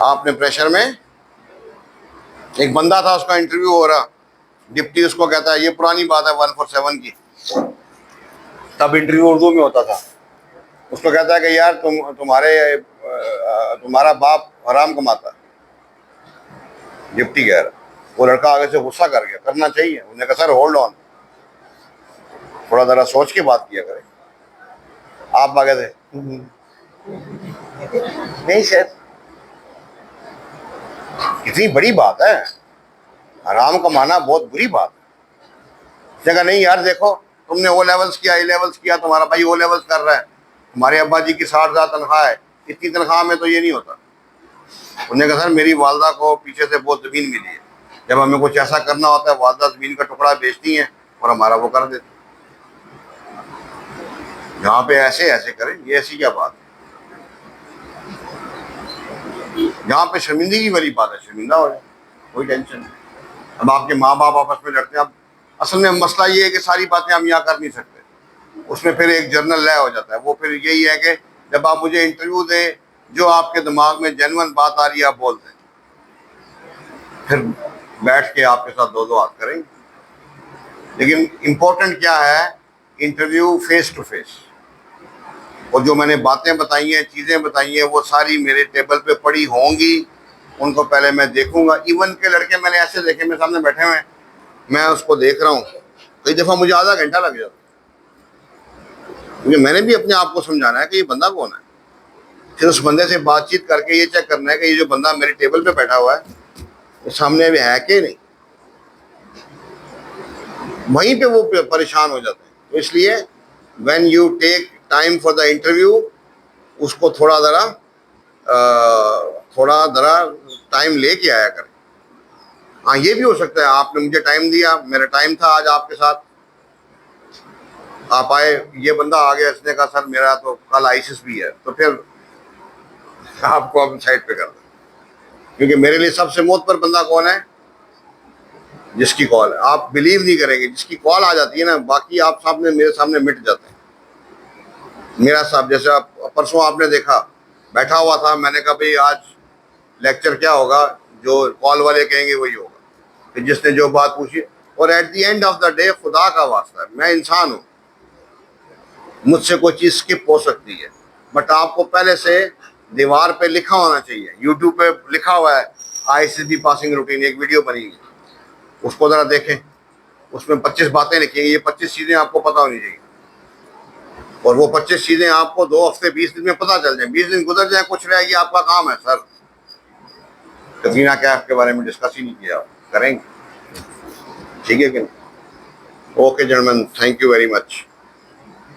आपने प्रेशर में, एक बंदा था उसका इंटरव्यू हो रहा, डिप्टी उसको कहता है, ये पुरानी बात है 147 की, तब इंटरव्यू उर्दू में होता था। उसको कहता है कि यार तुम्हारा बाप हराम कमाता है। डिप्टी कह रहा, वो लड़का आगे से गुस्सा कर गया, करना चाहिए। उन्होंने कहा सर होल्ड ऑन, थोड़ा जरा सोच के बात किया करें। आप आगे थे नहीं सर, इतनी बड़ी बात है, हराम कमाना बहुत बुरी बात है। जगह नहीं यार, देखो तुमने ओ लेवल्स किया, ए लेवल्स किया, तुम्हारा भाई ओ लेवल्स कर रहा है, तुम्हारे अब्बा जी की 60,000 तनख्वाह है, इतनी तनख्वाह में तो ये नहीं होता। उन्होंने कहा सर मेरी वालदा को पीछे से बहुत ज़मीन मिली है, जब हमें कुछ ऐसा करना होता है वालदा ज़मीन का टुकड़ा बेचती हैं और हमारा वो कर देती। यहाँ पे ऐसे ऐसे करें, ये ऐसी क्या बात है? यहाँ पे शर्मिंदगी वाली बात है, शर्मिंदा हो जाए, कोई टेंशन नहीं। अब आपके माँ बाप आपस में लड़ते हैं, अब असल में मसला ये है कि सारी बातें हम यहाँ कर नहीं सकते, उसमें फिर एक जर्नल लय हो जाता है। वो फिर यही है कि जब आप मुझे इंटरव्यू दें, जो आपके दिमाग में जेन्युइन बात आ रही है आप बोल दें, फिर बैठ के आपके साथ दो दो हाथ करेंगे। लेकिन इम्पोर्टेंट क्या है, इंटरव्यू फेस टू फेस। और जो मैंने बातें बताई हैं, चीज़ें बताई हैं, वो सारी मेरे टेबल पे पड़ी होंगी, उनको पहले मैं देखूंगा। इवन के लड़के मैंने ऐसे देखे, मेरे सामने बैठे हुए हैं, मैं उसको देख रहा हूँ, कई दफ़ा मुझे आधा घंटा लग जाता, क्योंकि मैंने भी अपने आप को समझाना है कि ये बंदा कौन है। फिर उस बंदे से बातचीत करके ये चेक करना है कि ये जो बंदा मेरे टेबल पे बैठा हुआ है, ये सामने भी है कि नहीं। वहीं पे वो परेशान हो जाते हैं। तो इसलिए when you take time for the interview, उसको थोड़ा ज़रा टाइम लेके आया करें। हाँ ये भी हो सकता है आपने मुझे टाइम दिया, मेरा टाइम था आज आपके साथ, आप आए, ये बंदा आ गया, इसने कहा सर मेरा तो कल आईसिस भी है, तो फिर आपको अब साइड पे कर दो। क्योंकि मेरे लिए सबसे मोहतर बंदा कौन है, जिसकी कॉल, आप बिलीव नहीं करेंगे, जिसकी कॉल आ जाती है ना, बाकी आप सामने मेरे सामने मिट जाते हैं। मेरा साहब जैसे आप परसों आपने देखा बैठा हुआ था, मैंने कहा भाई आज लेक्चर क्या होगा, जो कॉल वाले कहेंगे वही होगा, फिर जिसने जो बात पूछी। और at the end of the day, खुदा का वास्ता है, मैं इंसान हूँ, मुझसे कोई चीज़ स्किप हो सकती है, बट आपको पहले से दीवार पे लिखा होना चाहिए। यूट्यूब पे लिखा हुआ है आईसीडी पासिंग रूटीन, एक वीडियो बनी है, उसको ज़रा देखें, उसमें 25 बातें लिखी हैं, ये 25 चीज़ें आपको पता होनी चाहिए। और वो 25 चीज़ें आपको 2 हफ्ते 20 दिन में पता चल जाए, 20 दिन गुजर जाए, कुछ रह गया, आपका काम है सर। कतरीना कैफ के बारे में डिस्कस ही नहीं किया, करेंगे, ठीक है कि नहीं? Okay gentleman, thank you very much.